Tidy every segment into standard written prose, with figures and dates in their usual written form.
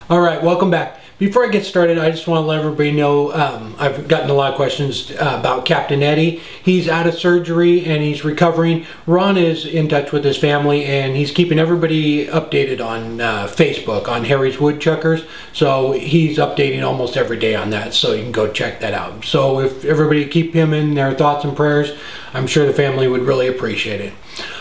All right, welcome back. Before I get started, I just want to let everybody know I've gotten a lot of questions about Captain Eddie. He's out of surgery and he's recovering. Ron is in touch with his family and he's keeping everybody updated on Facebook on Harry's Woodchuckers. So he's updating almost every day on that, so you can go check that out. So if everybody keep him in their thoughts and prayers, I'm sure the family would really appreciate it.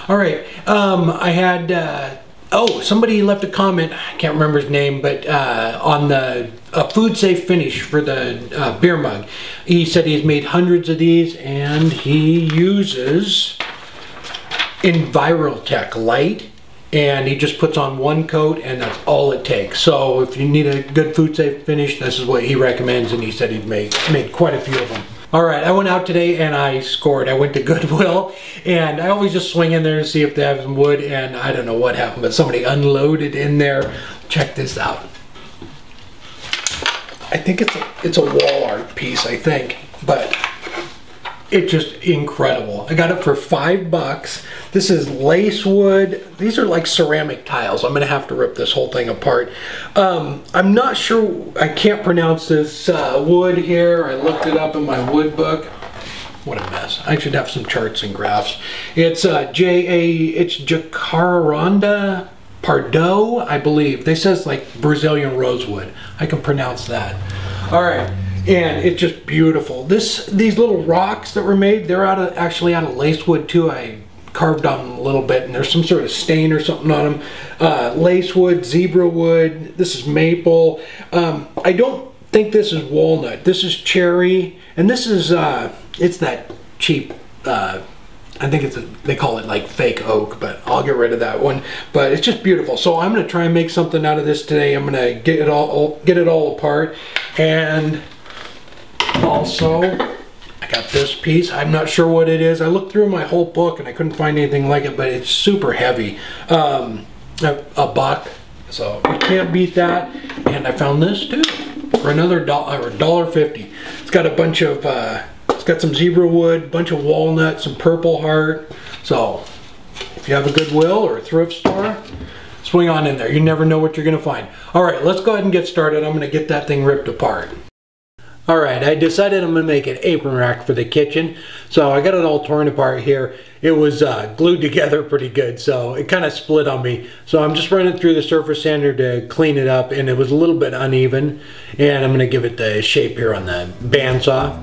All right, I had... oh, somebody left a comment, I can't remember his name, but on the food safe finish for the beer mug. He said he's made hundreds of these and he uses Envirotech Light, and he just puts on one coat and that's all it takes. So if you need a good food safe finish, this is what he recommends, and he said he'd made quite a few of them. All right, I went out today and I scored. I went to Goodwill and I always just swing in there to see if they have some wood, and I don't know what happened, but somebody unloaded in there. Check this out. I think it's a wall art piece, I think, but it's just incredible. I got it for $5. This is lace wood. These are like ceramic tiles. I'm gonna have to rip this whole thing apart. I'm not sure, I can't pronounce this wood here. I looked it up in my wood book. What a mess. I should have some charts and graphs. It's it's Jacaranda Pardo, I believe. They says like Brazilian rosewood. I can pronounce that. All right. And it's just beautiful. These little rocks that were made, they're actually out of lace wood too. I carved on them a little bit, and there's some sort of stain or something on them. Lace wood, zebra wood. This is maple. I don't think this is walnut. This is cherry, and this is it's that cheap. I think they call it like fake oak, but I'll get rid of that one. But it's just beautiful. So I'm gonna try and make something out of this today. I'm gonna get it all apart, and also, I got this piece. I'm not sure what it is. I looked through my whole book and I couldn't find anything like it, but it's super heavy. A buck, so you can't beat that. And I found this too for another $1.50. It's got a bunch of, it's got some zebra wood, bunch of walnut, some purple heart. So if you have a Goodwill or a thrift store, swing on in there. You never know what you're gonna find. All right, let's go ahead and get started. I'm gonna get that thing ripped apart. Alright, I decided I'm going to make an apron rack for the kitchen, so I got it all torn apart here. It was glued together pretty good, so it kind of split on me. So I'm just running through the surface sander to clean it up, and it was a little bit uneven, and I'm going to give it the shape here on the bandsaw.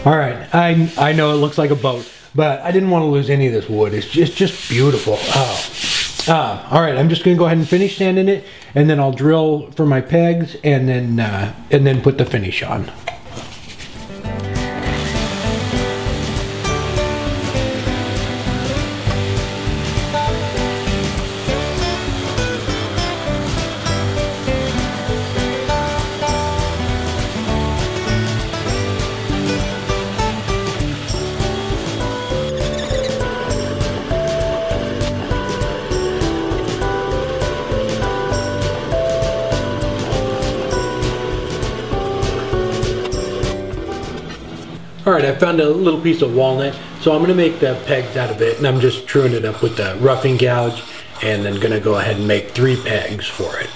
All right, I know it looks like a boat, but I didn't want to lose any of this wood. It's just beautiful. Oh. All right, I'm just gonna go ahead and finish sanding it, and then I'll drill for my pegs, and then put the finish on. Alright, I found a little piece of walnut, so I'm going to make the pegs out of it, and I'm just truing it up with the roughing gouge, and then going to go ahead and make 3 pegs for it.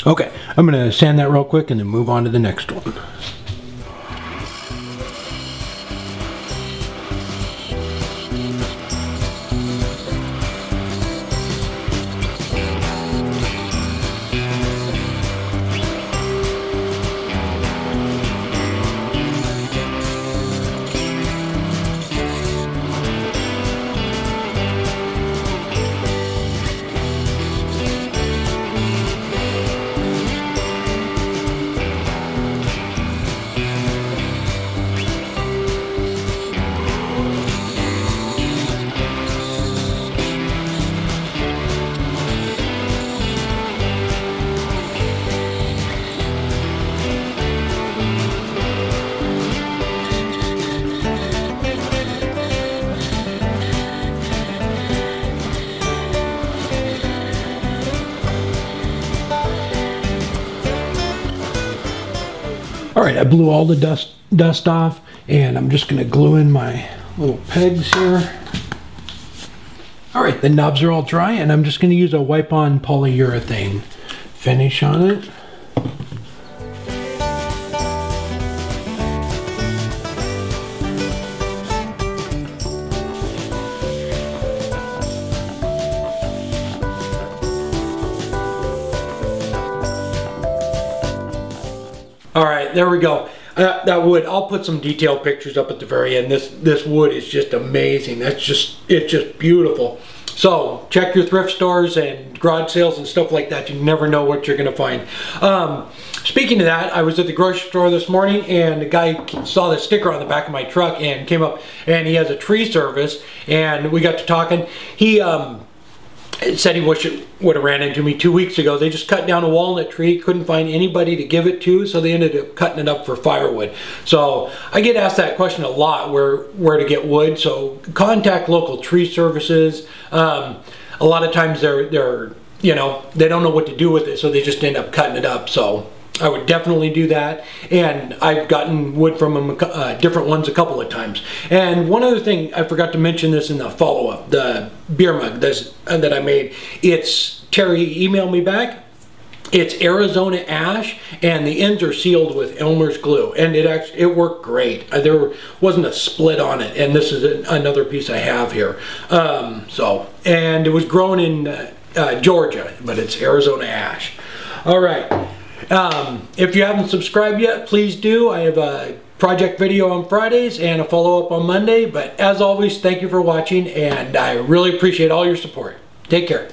Okay, I'm gonna sand that real quick and then move on to the next one. All right, I blew all the dust off, and I'm just gonna glue in my little pegs here. All right, the knobs are all dry, and I'm just gonna use a wipe-on polyurethane finish on it. All right, there we go. That wood, I'll put some detailed pictures up at the very end. This wood is just amazing. It's just beautiful. So check your thrift stores and garage sales and stuff like that. You never know what you're gonna find. Speaking of that, I was at the grocery store this morning, and the guy saw the sticker on the back of my truck and came up, and he has a tree service, and we got to talking. He said he wished it would have ran into me 2 weeks ago. They just cut down a walnut tree, couldn't find anybody to give it to, so they ended up cutting it up for firewood. So I get asked that question a lot, where to get wood. So contact local tree services. A lot of times they're you know, they don't know what to do with it, so they just end up cutting it up. So I would definitely do that, and I've gotten wood from them, different ones, a couple of times. And one other thing, I forgot to mention this in the follow-up, the beer mug that I made. It's, Terry emailed me back, it's Arizona ash, and the ends are sealed with Elmer's glue, and it worked great. There wasn't a split on it, and this is another piece I have here. And it was grown in Georgia, but it's Arizona ash. All right. If you haven't subscribed yet, please do. I have a project video on Fridays and a follow-up on Monday. But as always, thank you for watching, and I really appreciate all your support. Take care.